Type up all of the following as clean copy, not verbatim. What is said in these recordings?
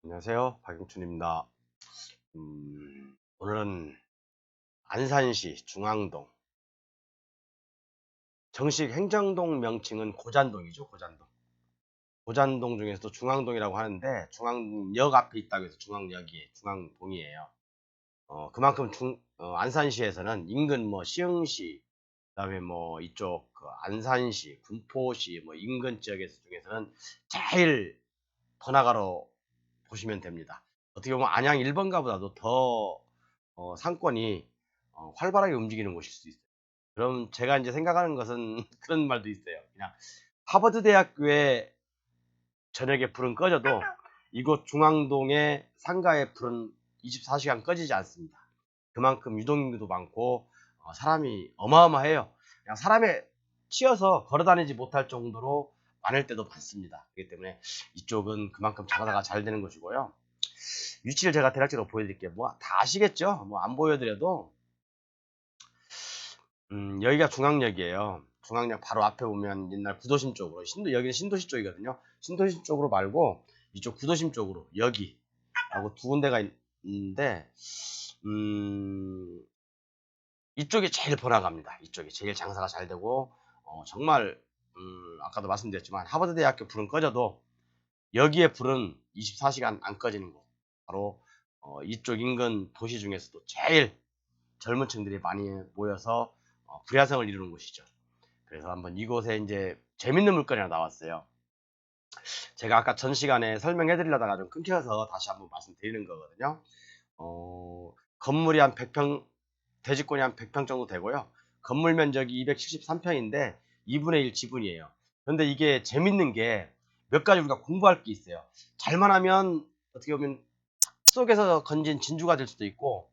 안녕하세요. 박영춘입니다. 오늘은 안산시 중앙동, 정식 행정동 명칭은 고잔동이죠. 고잔동. 고잔동 중에서도 중앙동이라고 하는데 중앙역 앞에 있다고 해서 중앙역이 중앙동이에요. 그만큼 안산시에서는 인근 뭐 시흥시, 그다음에 뭐 이쪽 안산시, 군포시 뭐 인근 지역에서 중에서는 제일 번화가로 보시면 됩니다. 어떻게 보면 안양 1번가보다도 더 상권이 활발하게 움직이는 곳일 수 있어요. 그럼 제가 이제 생각하는 것은 그런 말도 있어요. 그냥 하버드 대학교의 저녁에 불은 꺼져도 이곳 중앙동의 상가의 불은 24시간 꺼지지 않습니다. 그만큼 유동인구도 많고 사람이 어마어마해요. 그냥 사람에 치여서 걸어다니지 못할 정도로 많을 때도 많습니다. 그렇기 때문에 이쪽은 그만큼 장사가 잘 되는 것이고요. 위치를 제가 대략적으로 보여드릴게요. 뭐 다 아시겠죠? 뭐 안 보여드려도 여기가 중앙역이에요. 중앙역 바로 앞에 보면 옛날 구도심 쪽으로 여기는 신도시 쪽이거든요. 신도시 쪽으로 말고 이쪽 구도심 쪽으로 여기하고 두 군데가 있는데 이쪽이 제일 번화가입니다. 이쪽이 제일 장사가 잘 되고 정말 아까도 말씀드렸지만 하버드 대학교 불은 꺼져도 여기에 불은 24시간 안 꺼지는 곳 바로 이쪽 인근 도시 중에서도 제일 젊은 층들이 많이 모여서 불야성을 이루는 곳이죠. 그래서 한번 이곳에 이제 재밌는 물건이 하나 나왔어요. 제가 아까 전 시간에 설명해 드리려다가 좀 끊겨서 다시 한번 말씀드리는 거거든요. 건물이 한 100평, 대지권이 한 100평 정도 되고요. 건물 면적이 273평인데 2분의 1 지분이에요. 그런데 이게 재밌는 게 몇 가지 우리가 공부할 게 있어요. 잘만 하면 어떻게 보면 속에서 건진 진주가 될 수도 있고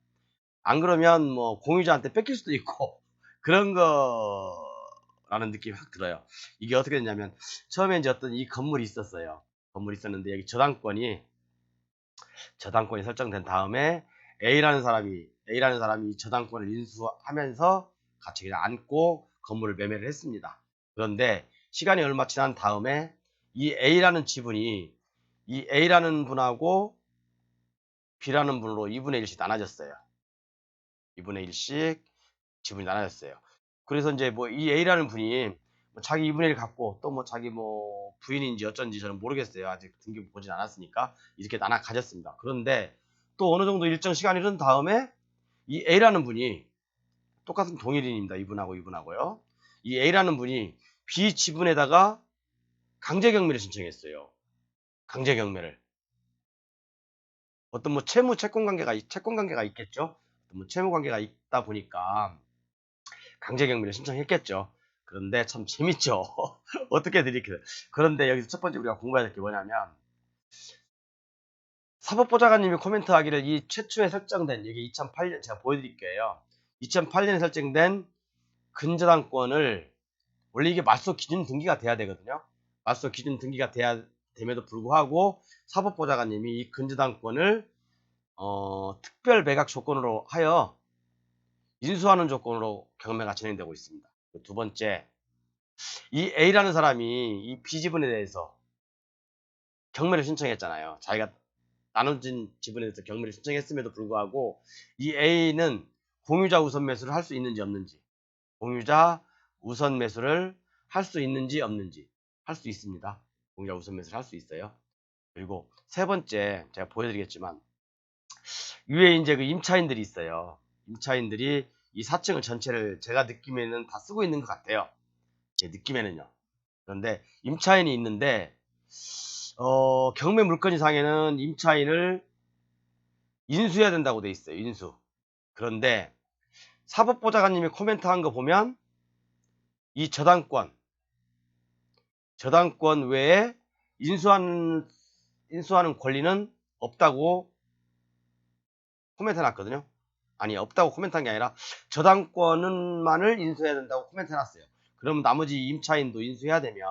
안 그러면 뭐 공유자한테 뺏길 수도 있고 그런 거라는 느낌이 확 들어요. 이게 어떻게 됐냐면 처음에 이제 어떤 이 건물이 있었어요. 건물이 있었는데 여기 저당권이 설정된 다음에 A라는 사람이 저당권을 인수하면서 같이 그냥 안고 건물을 매매를 했습니다. 그런데 시간이 얼마 지난 다음에 이 A라는 지분이 이 A라는 분하고 B라는 분으로 2분의 1씩 나눠졌어요. 2분의 1씩 지분이 나눠졌어요. 그래서 이제 뭐 이 A라는 분이 뭐 자기 2분의 1 갖고 또 뭐 자기 뭐 부인인지 어쩐지 저는 모르겠어요. 아직 등기부 보진 않았으니까 이렇게 나눠 가졌습니다. 그런데 또 어느 정도 일정 시간이 흐른 다음에 이 A라는 분이 똑같은 동일인입니다. 이분하고요. 이 A라는 분이 B 지분에다가 강제 경매를 신청했어요. 강제 경매를. 어떤 뭐 채권 관계가 있겠죠. 어떤 뭐 채무 관계가 있다 보니까 강제 경매를 신청했겠죠. 그런데 참 재밌죠. 어떻게 드릴까요? 그런데 여기서 첫 번째 우리가 공부해야 될 게 뭐냐면 사법보좌관님이 코멘트하기를 이 최초에 설정된 이게 2008년 제가 보여드릴게요. 2008년에 설정된 근저당권을 원래 이게 맞서 기준 등기가 돼야 되거든요. 맞서 기준 등기가 돼야 됨에도 불구하고 사법보좌관님이 이 근저당권을 특별 매각 조건으로 하여 인수하는 조건으로 경매가 진행되고 있습니다. 두 번째, 이 A라는 사람이 이 B 지분에 대해서 경매를 신청했잖아요. 자기가 나눠진 지분에 대해서 경매를 신청했음에도 불구하고 이 A는 공유자 우선 매수를 할 수 있는지 없는지, 공유자 우선 매수를 할 수 있는지 없는지 할 수 있습니다. 공유자 우선 매수를 할 수 있어요. 그리고 세 번째 제가 보여드리겠지만 위에 이제 그 임차인들이 있어요. 임차인들이 이 4층을 전체를 제가 느낌에는 다 쓰고 있는 것 같아요. 제 느낌에는요. 그런데 임차인이 있는데 경매 물건이상에는 임차인을 인수해야 된다고 돼 있어요. 인수. 그런데 사법보좌관님이 코멘트한 거 보면 이 저당권 외에 인수하는 권리는 없다고 코멘트 해놨거든요. 아니 없다고 코멘트한 게 아니라 저당권만을 인수해야 된다고 코멘트 해놨어요. 그럼 나머지 임차인도 인수해야 되면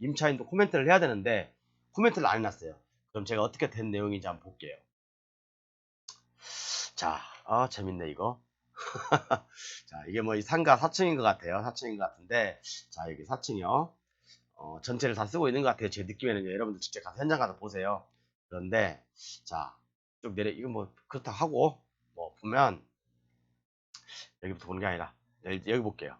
임차인도 코멘트를 해야 되는데 코멘트를 안 해놨어요. 그럼 제가 어떻게 된 내용인지 한번 볼게요. 자, 재밌네 이거. 자, 이게 뭐 이 상가 4층인 것 같아요. 4층인 것 같은데, 자, 여기 4층이요. 전체를 다 쓰고 있는 것 같아요. 제 느낌에는요. 여러분들 직접 가서 현장 가서 보세요. 그런데 자, 쭉 내려 이거 뭐 그렇다 하고 뭐 보면 여기부터 보는 게 아니라 여기 볼게요.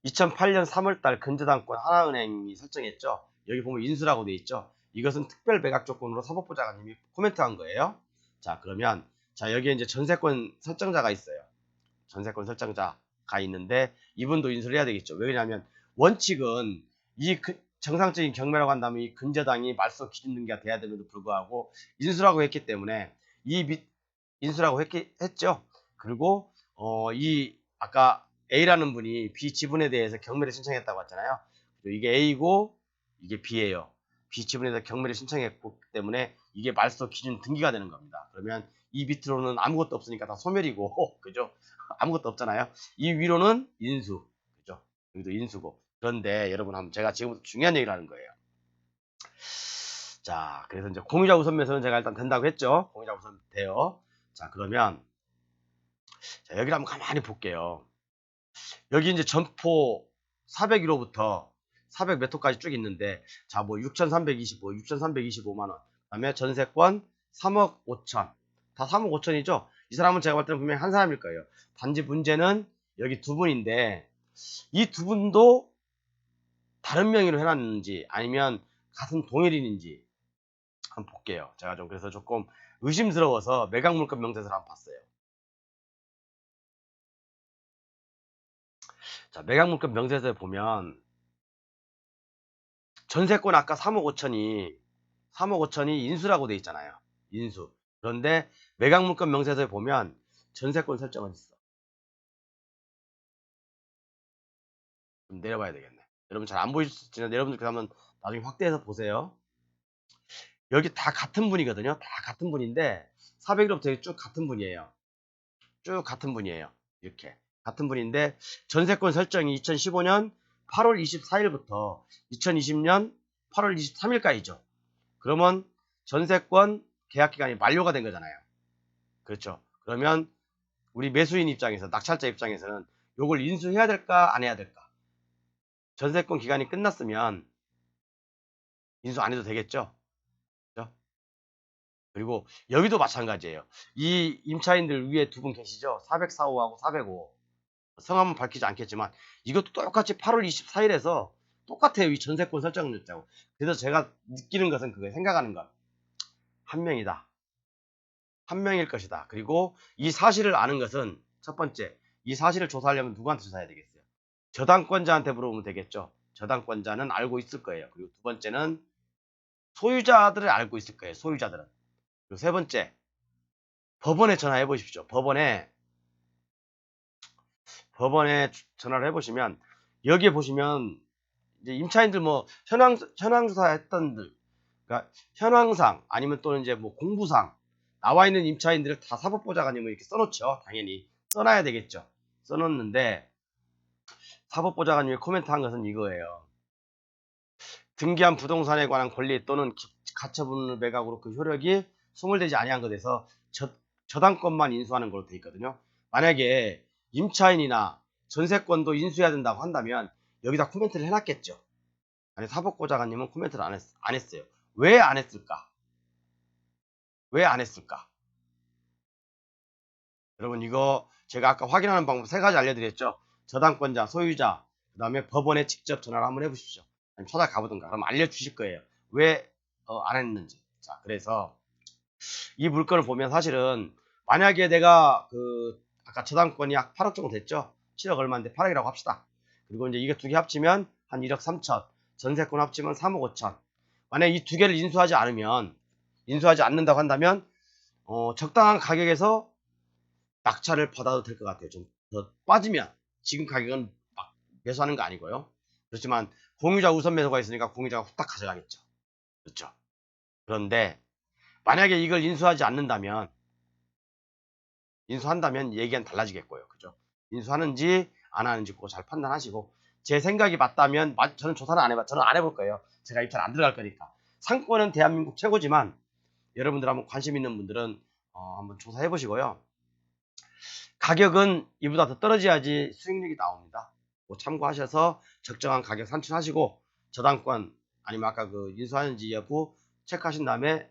2008년 3월달 근저당권 하나은행이 설정했죠. 여기 보면 인수라고 돼 있죠. 이것은 특별 매각 조건으로 사법보좌관님이 코멘트한 거예요. 자, 그러면 자 여기에 이제 전세권 설정자가 있어요. 전세권 설정자가 있는데 이분도 인수를 해야 되겠죠. 왜냐하면 원칙은 이 정상적인 경매라고 한다면 이 근저당이 말소 기준 등기가 돼야 됨에도 불구하고 인수라고 했기 때문에 인수라고 했죠. 그리고 이 아까 A라는 분이 B 지분에 대해서 경매를 신청했다고 했잖아요. 이게 A고 이게 B예요. B 지분에 대해서 경매를 신청했기 때문에 이게 말소 기준 등기가 되는 겁니다. 그러면 이 밑으로는 아무것도 없으니까 다 소멸이고 그죠? 아무것도 없잖아요. 이 위로는 인수. 그죠? 여기도 인수고. 그런데 여러분 한번 제가 지금부터 중요한 얘기를 하는 거예요. 자, 그래서 이제 공유자 우선 매수는 제가 일단 된다고 했죠. 공유자 우선 돼요. 자, 그러면 자, 여기를 한번 가만히 볼게요. 여기 이제 점포 401호부터 400 몇 호까지 쭉 있는데 자, 뭐 6,325, 6,325만 원. 그다음에 전세권 3억 5천. 다 3억 5천이죠. 이 사람은 제가 볼 때는 분명히 한 사람일 거예요. 단지 문제는 여기 두 분인데 이 두 분도 다른 명의로 해놨는지 아니면 같은 동일인인지 한번 볼게요. 제가 좀 그래서 조금 의심스러워서 매각물권 명세서를 한번 봤어요. 자, 매각물권 명세서에 보면 전세권 아까 3억 5천이 인수라고 돼 있잖아요. 인수. 그런데 매각물권 명세서에 보면 전세권 설정은 있어. 좀 내려봐야 되겠네. 여러분 잘 안 보이실 수 있지만 여러분들 그러면 나중에 확대해서 보세요. 여기 다 같은 분이거든요. 다 같은 분인데 401호부터 쭉 같은 분이에요. 쭉 같은 분이에요. 이렇게 같은 분인데 전세권 설정이 2015년 8월 24일부터 2020년 8월 23일까지죠. 그러면 전세권 계약 기간이 만료가 된 거잖아요. 그렇죠. 그러면 우리 매수인 입장에서 낙찰자 입장에서는 요걸 인수해야 될까 안 해야 될까? 전세권 기간이 끝났으면 인수 안 해도 되겠죠. 그렇죠? 그리고 여기도 마찬가지예요. 이 임차인들 위에 두 분 계시죠? 404호하고 405호. 성함은 밝히지 않겠지만 이것도 똑같이 8월 24일에서 똑같아요. 이 전세권 설정 날짜고. 그래서 제가 느끼는 것은 그거예요. 생각하는 것. 한 명이다. 한 명일 것이다. 그리고 이 사실을 아는 것은 첫 번째, 이 사실을 조사하려면 누구한테 조사해야 되겠어요? 저당권자한테 물어보면 되겠죠. 저당권자는 알고 있을 거예요. 그리고 두 번째는 소유자들을 알고 있을 거예요. 소유자들은. 그리고 세 번째, 법원에 전화해 보십시오. 법원에 전화를 해보시면 여기에 보시면 이제 임차인들 뭐 현황 조사했던 들, 그러니까 현황상 아니면 또는 이제 뭐 공부상 나와 있는 임차인들을 다 사법보좌관님은 이렇게 써놓죠. 당연히 써놔야 되겠죠. 써놓는데 사법보좌관님이 코멘트한 것은 이거예요. 등기한 부동산에 관한 권리 또는 가처분 매각으로 그 효력이 소멸되지 아니한 것에서 저당권만 인수하는 걸로 되어 있거든요. 만약에 임차인이나 전세권도 인수해야 된다고 한다면 여기다 코멘트를 해놨겠죠. 아니 사법보좌관님은 코멘트를 안 했어요. 왜 안 했을까? 왜 안 했을까? 여러분 이거 제가 아까 확인하는 방법 세 가지 알려드렸죠. 저당권자, 소유자, 그 다음에 법원에 직접 전화를 한번 해보십시오. 아니면 찾아가보든가. 그럼 알려주실 거예요. 왜 안 했는지. 자, 그래서 이 물건을 보면 사실은 만약에 내가 아까 저당권이 약 8억 정도 됐죠. 7억 얼마인데 8억이라고 합시다. 그리고 이제 이게 두 개 합치면 한 1억 3천. 전세권 합치면 3억 5천. 만약에 이 두 개를 인수하지 않는다고 한다면 적당한 가격에서 낙찰을 받아도 될 것 같아요. 좀 더 빠지면 지금 가격은 막 매수하는 거 아니고요. 그렇지만 공유자 우선 매수가 있으니까 공유자가 후딱 가져가겠죠. 그렇죠. 그런데 만약에 이걸 인수한다면 얘기는 달라지겠고요. 그죠? 인수하는지 안 하는지 그거 잘 판단하시고 제 생각이 맞다면 저는 조사는 저는 안 해볼 거예요. 제가 입찰 안 들어갈 거니까. 상권은 대한민국 최고지만 여러분들 한번 관심 있는 분들은 한번 조사해 보시고요. 가격은 이보다 더 떨어져야지 수익률이 나옵니다. 뭐 참고하셔서 적정한 가격 산출하시고 저당권 아니면 아까 인수하는지 여부 체크하신 다음에